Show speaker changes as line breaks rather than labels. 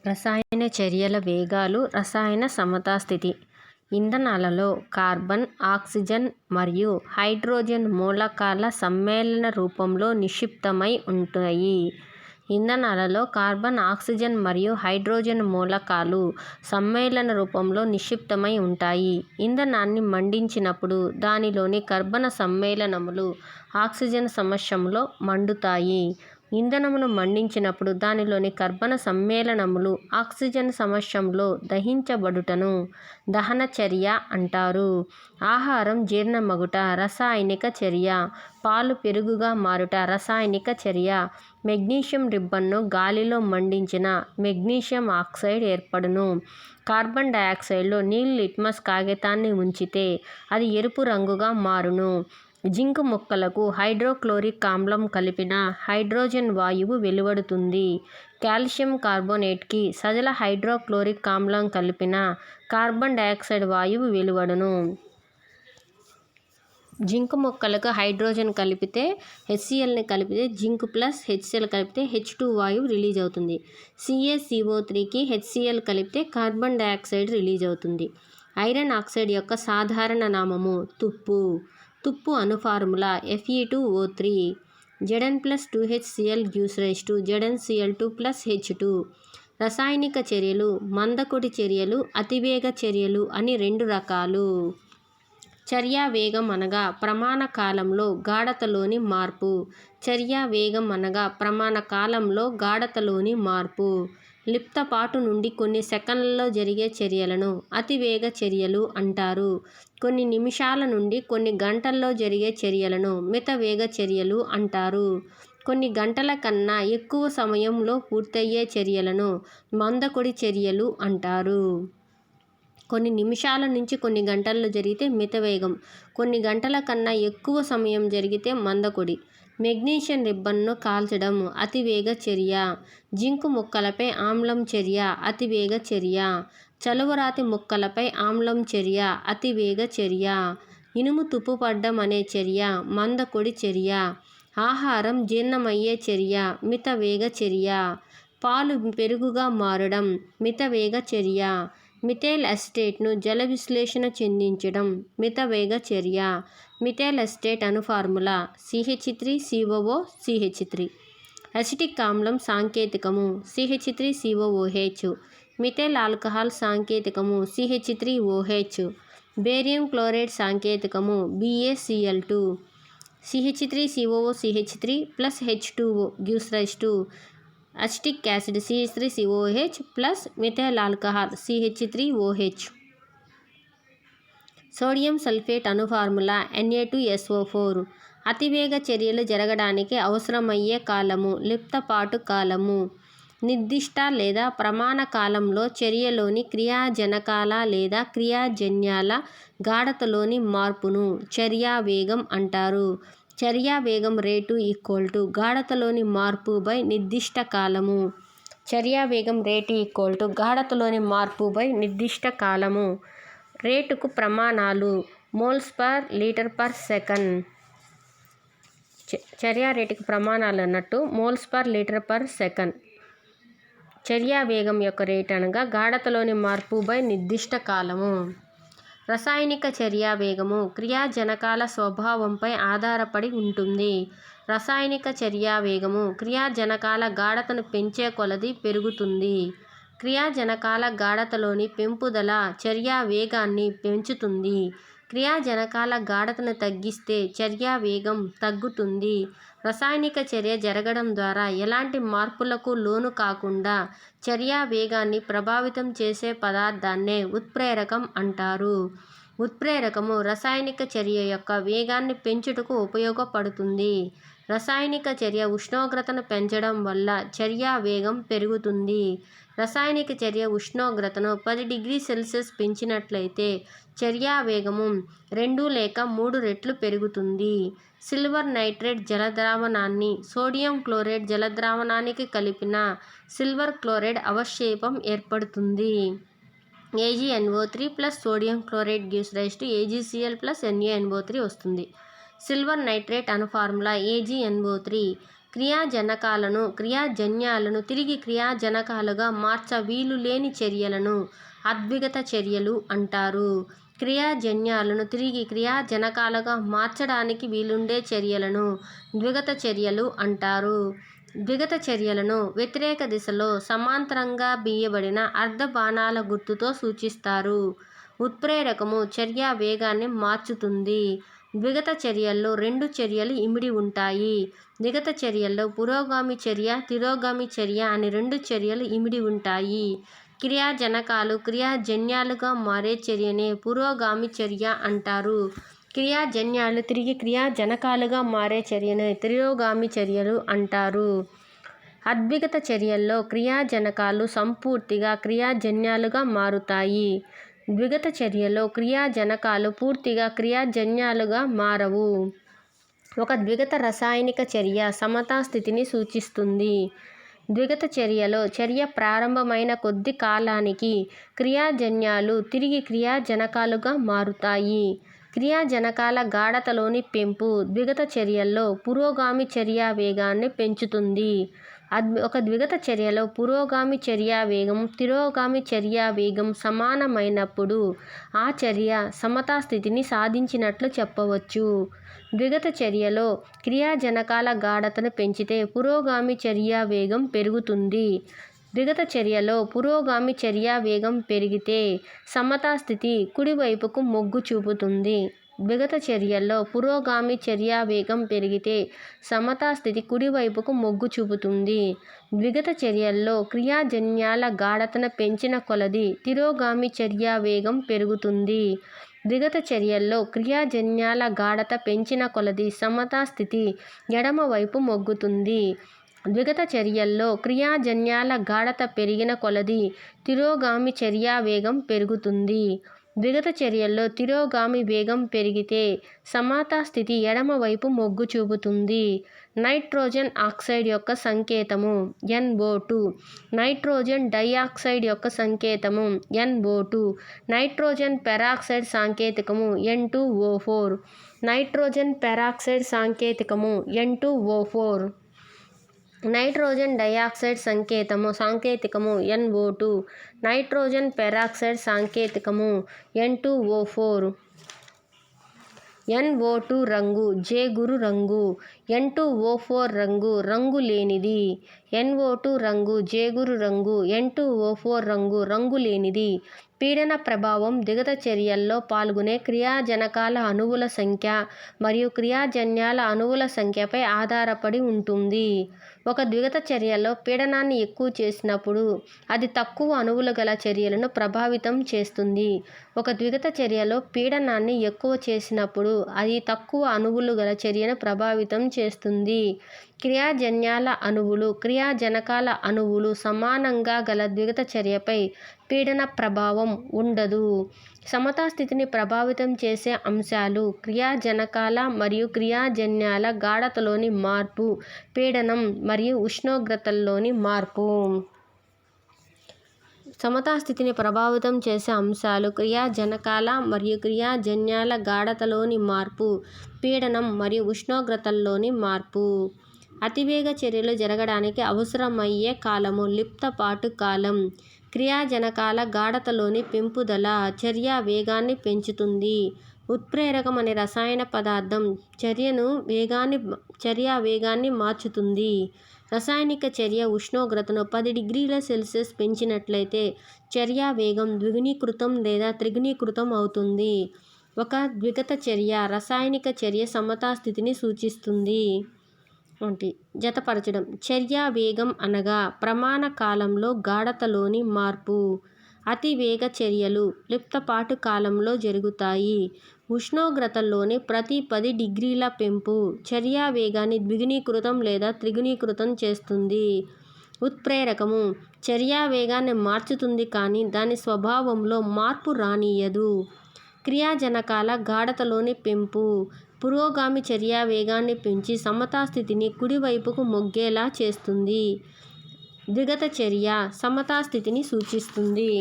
రసాయన చర్యల వేగాలు. రసాయన సమతా స్థితి. ఇంధనాలలో కార్బన్, ఆక్సిజన్ మరియు హైడ్రోజన్ మూలకాల సమ్మేళన రూపంలో నిక్షిప్తమై ఉంటాయి. ఇంధనాలలో కార్బన్, ఆక్సిజన్ మరియు హైడ్రోజన్ మూలకాలు సమ్మేళన రూపంలో నిక్షిప్తమై ఉంటాయి. ఇంధనాన్ని మండించినప్పుడు దానిలోని కర్బన సమ్మేళనములు ఆక్సిజన్ సమక్షంలో మండుతాయి. ఇంధనమును మండించినప్పుడు దానిలోని కర్బన సమ్మేళనములు ఆక్సిజన్ సమక్షంలో దహించబడుటను దహన చర్య అంటారు. ఆహారం జీర్ణమగుట రసాయనిక చర్య. పాలు పెరుగుగా మారుట రసాయనిక చర్య. మెగ్నీషియం రిబ్బన్ను గాలిలో మండించిన మెగ్నీషియం ఆక్సైడ్ ఏర్పడును. కార్బన్ డయాక్సైడ్లో నీలి లిట్మస్ కాగితాన్ని ఉంచితే అది ఎరుపు రంగుగా మారును. జింక్ ముక్కలకు హైడ్రోక్లోరిక్ ఆమ్లం కలిపిన హైడ్రోజన్ వాయువు వెలువడుతుంది. కాల్షియం కార్బోనేట్కి సజల హైడ్రోక్లోరిక్ ఆమ్లం కలిపిన కార్బన్ డయాక్సైడ్ వాయువు వెలువడును. జింక్ ముక్కలకు హైడ్రోజన్ కలిపితే HClని కలిపితే జింక్ ప్లస్ HCl కలిపితే H2 వాయువు రిలీజ్ అవుతుంది. CaCO3కి HCl కలిపితే కార్బన్ డయాక్సైడ్ రిలీజ్ అవుతుంది. ఐరన్ ఆక్సైడ్ యొక్క సాధారణ నామము తుప్పు. తుప్పు అణుఫార్ములా Fe2O3. Zn+2HCl gives rise to ZnCl2+H2. రసాయనిక చర్యలు. మందకొడి చర్యలు, అతివేగ చర్యలు అని రెండు రకాలు. చర్యా వేగం అనగా ప్రమాణ కాలంలో గాఢతలోని మార్పు. చర్యా వేగం అనగా ప్రమాణ కాలంలో గాఢతలోని మార్పు. లిప్తపాటు నుండి కొన్ని సెకన్లలో జరిగే చర్యలను అతివేగ చర్యలు అంటారు. కొన్ని నిమిషాల నుండి కొన్ని గంటల్లో జరిగే చర్యలను మితవేగ చర్యలు అంటారు. కొన్ని గంటల కన్నా ఎక్కువ సమయంలో పూర్తయ్యే చర్యలను మందకొడి చర్యలు అంటారు. కొన్ని నిమిషాల నుంచి కొన్ని గంటల్లో జరిగితే మితవేగం, కొన్ని గంటల కన్నా ఎక్కువ సమయం జరిగితే మందకొడి. మెగ్నీషియం రిబ్బన్ను కాల్చడం అతివేగ చర్య. జింకు ముక్కలపై ఆమ్లం చర్య అతివేగ చర్య. చలువరాతి ముక్కలపై ఆమ్లం చర్య అతివేగ చర్య. ఇనుము తుప్పుపడ్డం అనే చర్య మందకొడి చర్య. ఆహారం జీర్ణమయ్యే చర్య మితవేగ చర్య. పాలు పెరుగుగా మారడం మితవేగ చర్య. మిథైల్ అసిటేట్ను జల విశ్లేషణ చెందించడం మితవేగ చర్య. Methyl acetate అణుఫార్ములా CH3COOCH3. అసిటిక్ ఆమ్లం సాంకేతికము CH3COOH. మిథైల్ ఆల్కహాల్ సాంకేతికము CH3OH. బేరియం క్లోరైడ్ సాంకేతికము BaCl2. CH3COOCH3+H2O gives rise to acetic acid CH3COOH plus methyl alcohol CH3OH. Sodium sulphate అణుఫార్ములా Na2SO4. అతివేగ చర్యలు జరగడానికి అవసరమయ్యే కాలము లిప్తపాటు కాలము. నిర్దిష్ట లేదా ప్రమాణ కాలంలో చర్యలోని క్రియాజనకాల లేదా క్రియాజన్యాల గాఢతలోని మార్పును చర్యా వేగం అంటారు. చర్యా వేగం రేటు గాఢతలోని మార్పు బై నిర్దిష్ట కాలము. చర్యా వేగం రేటు గాఢతలోని మార్పు బై నిర్దిష్ట కాలము. రేటుకు ప్రమాణాలు moles per litre per second. చర్యా రేటుకు ప్రమాణాలు అన్నట్టు moles per litre per second. చర్యా వేగం యొక్క రేటు అనగా గాఢతలోని మార్పు బై నిర్దిష్ట కాలము. రసాయనిక చర్యా వేగము క్రియాజనకాల స్వభావంపై ఆధారపడి ఉంటుంది. రసాయనిక చర్యా వేగము క్రియాజనకాల గాఢతను పెంచే కొలది పెరుగుతుంది. క్రియాజనకాల గాఢతలోని పెంపుదల చర్యా వేగాన్ని పెంచుతుంది. క్రియాజనకాల గాఢతను తగ్గిస్తే చర్యా వేగం తగ్గుతుంది. రసాయనిక చర్య జరగడం ద్వారా ఎలాంటి మార్పులకు లోను కాకుండా చర్యా వేగాన్ని ప్రభావితం చేసే పదార్థాన్నే ఉత్ప్రేరకం అంటారు. ఉత్ప్రేరకము రసాయనిక చర్య యొక్క వేగాన్ని పెంచుటకు ఉపయోగపడుతుంది. రసాయనిక చర్య ఉష్ణోగ్రతను పెంచడం వల్ల చర్యా వేగం పెరుగుతుంది. రసాయనిక చర్య ఉష్ణోగ్రతను 10 డిగ్రీ సెల్సియస్ పెంచినట్లయితే చర్యా వేగము 2 లేక 3 రెట్లు పెరుగుతుంది. సిల్వర్ నైట్రేట్ జలద్రావణాన్ని సోడియం క్లోరైడ్ జలద్రావణానికి కలిపిన సిల్వర్ క్లోరైడ్ అవక్షేపం ఏర్పడుతుంది. AgNO3 plus sodium chloride gives rise to AgCl plus NaNO3 వస్తుంది. Silver nitrate అణుఫార్ములా AgNO3. క్రియాజన్యాలను తిరిగి క్రియాజనకాలుగా మార్చ వీలు లేని చర్యలను అద్విగత చర్యలు అంటారు. క్రియాజన్యాలను తిరిగి క్రియాజనకాలుగా మార్చడానికి వీలుండే చర్యలను ద్విగత చర్యలు అంటారు. ద్విగత చర్యలను వ్యతిరేక దిశలో సమాంతరంగా గీయబడిన అర్ధ బాణాల గుర్తుతో సూచిస్తారు. ఉత్ప్రేరకము చర్యా వేగాన్ని మార్చుతుంది. ద్విగత చర్యల్లో రెండు చర్యలు ఇమిడి ఉంటాయి. ద్విగత చర్యల్లో పురోగామి చర్య, తిరోగామి చర్య అని రెండు చర్యలు ఇమిడి ఉంటాయి. క్రియాజనకాలు క్రియాజన్యాలుగా మారే చర్యనే పురోగామి చర్య అంటారు. క్రియాజన్యాలు తిరిగి క్రియాజనకాలుగా మారే చర్యనే తిరోగామి చర్యలు అంటారు. అద్విగత చర్యల్లో క్రియాజనకాలు సంపూర్తిగా క్రియాజన్యాలుగా మారుతాయి. ద్విగత చర్యలో క్రియాజనకాలు పూర్తిగా క్రియాజన్యాలుగా మారవు. ఒక ద్విగత రసాయనిక చర్య సమతా స్థితిని సూచిస్తుంది. ద్విగత చర్యలో చర్య ప్రారంభమైన కొద్ది కాలానికి క్రియాజన్యాలు తిరిగి క్రియాజనకాలుగా మారుతాయి. క్రియాజనకాల గాఢతలోని పెంపు ద్విగత చర్యల్లో పురోగామి చర్యా వేగాన్ని పెంచుతుంది. ఒక ద్విగత చర్యలో పురోగామి చర్యా వేగం, తిరోగామి చర్యా వేగం సమానమైనప్పుడు ఆ చర్య సమతా స్థితిని సాధించినట్లు చెప్పవచ్చు. ద్విగత చర్యలో క్రియాజనకాల గాఢతను పెంచితే పురోగామి చర్యా వేగం పెరుగుతుంది. ద్విగత చర్యలో పురోగామి చర్యా వేగం పెరిగితే సమతా స్థితి కుడివైపుకు మొగ్గు చూపుతుంది. ద్విగత చర్యల్లో పురోగామి చర్యా వేగం పెరిగితే సమతా స్థితి కుడివైపుకు మొగ్గు చూపుతుంది. ద్విగత చర్యల్లో క్రియాజన్యాల గాఢతను పెంచిన కొలది తిరోగామి చర్యా వేగం పెరుగుతుంది. ద్విగత చర్యల్లో క్రియాజన్యాల గాఢత పెంచిన కొలది సమతా స్థితి ఎడమవైపు మొగ్గుతుంది. ద్విగత చర్యల్లో క్రియాజన్యాల గాఢత పెరిగిన కొలది తిరోగామి చర్యా వేగం పెరుగుతుంది. ద్విగత చర్యల్లో తిరోగామి వేగం పెరిగితే సమతా స్థితి ఎడమవైపు మొగ్గు చూపుతుంది. నైట్రోజన్ ఆక్సైడ్ యొక్క సంకేతము NO2. నైట్రోజన్ డయాక్సైడ్ యొక్క సంకేతము NO2. నైట్రోజన్ పెరాక్సైడ్ సాంకేతికము N2O4. నైట్రోజన్ పెరాక్సైడ్ సాంకేతికము N2O4. నైట్రోజన్ డయాక్సైడ్ సాంకేతికము NO2. నైట్రోజన్ పెరాక్సైడ్ సాంకేతికము N2O4. NO2 రంగు జేగురు రంగు. N2O4 రంగు రంగు లేనిది. NO2 రంగు జేగురు రంగు. N2O4 రంగు రంగు లేనిది. పీడన ప్రభావం ద్విగత చర్యల్లో పాల్గొనే క్రియాజనకాల అణువుల సంఖ్య మరియు క్రియాజన్యాల అణువుల సంఖ్యపై ఆధారపడి ఉంటుంది. ఒక ద్విగత చర్యలో పీడనాన్ని ఎక్కువ చేసినప్పుడు అది తక్కువ అణువులు గల చర్యలను ప్రభావితం చేస్తుంది. ఒక ద్విగత చర్యలో పీడనాన్ని ఎక్కువ చేసినప్పుడు అది తక్కువ అణువులు గల చర్యను ప్రభావితం చేస్తుంది. క్రియాజన్యాల అణువులు క్రియాజనకాల అణువులు సమానంగా గల ద్విగత చర్యపై పీడన ప్రభావం ఉండదు. సమతా స్థితిని ప్రభావితం చేసే అంశాలు క్రియాజనకాల మరియు క్రియాజన్యాల గాఢతలోని మార్పు, పీడనం మరియు ఉష్ణోగ్రతల్లోని మార్పు. సమతా స్థితిని ప్రభావితం చేసే అంశాలు క్రియాజనకాల మరియు క్రియాజన్యాల గాఢతలోని మార్పు, పీడనం మరియు ఉష్ణోగ్రతల్లోని మార్పు. అతివేగ చర్యలు జరగడానికి అవసరమయ్యే కాలము లిప్తపాటు కాలం. క్రియాజనకాల గాఢతలోని పెంపుదల చర్యా వేగాన్ని పెంచుతుంది. ఉత్ప్రేరకం అనే రసాయన పదార్థం చర్యా వేగాన్ని మార్చుతుంది. రసాయనిక చర్య ఉష్ణోగ్రతను 10 డిగ్రీల సెల్సియస్ పెంచినట్లయితే చర్యా వేగం ద్విగుణీకృతం లేదా త్రిగుణీకృతం అవుతుంది. ఒక ద్విగత చర్య రసాయనిక చర్య సమతా స్థితిని సూచిస్తుంది. జతపరచడం. చర్యా వేగం అనగా ప్రమాణ కాలంలో గాఢతలోని మార్పు. అతివేగ చర్యలు లిప్తపాటు కాలంలో జరుగుతాయి. ఉష్ణోగ్రతల్లోని ప్రతి 10 డిగ్రీల పెంపు చర్యా వేగాన్ని ద్విగుణీకృతం లేదా త్రిగుణీకృతం చేస్తుంది. ఉత్ప్రేరకము చర్యా వేగాన్ని మార్చుతుంది కానీ దాని స్వభావంలో మార్పు రానీయదు. క్రియాజనకాల గాఢతలోని పెంపు పురోగామి చర్యా వేగాన్ని పెంచి సమతా స్థితిని కుడివైపుకు మొగ్గేలా చేస్తుంది. ద్విగత చర్య సమతా స్థితిని సూచిస్తుంది.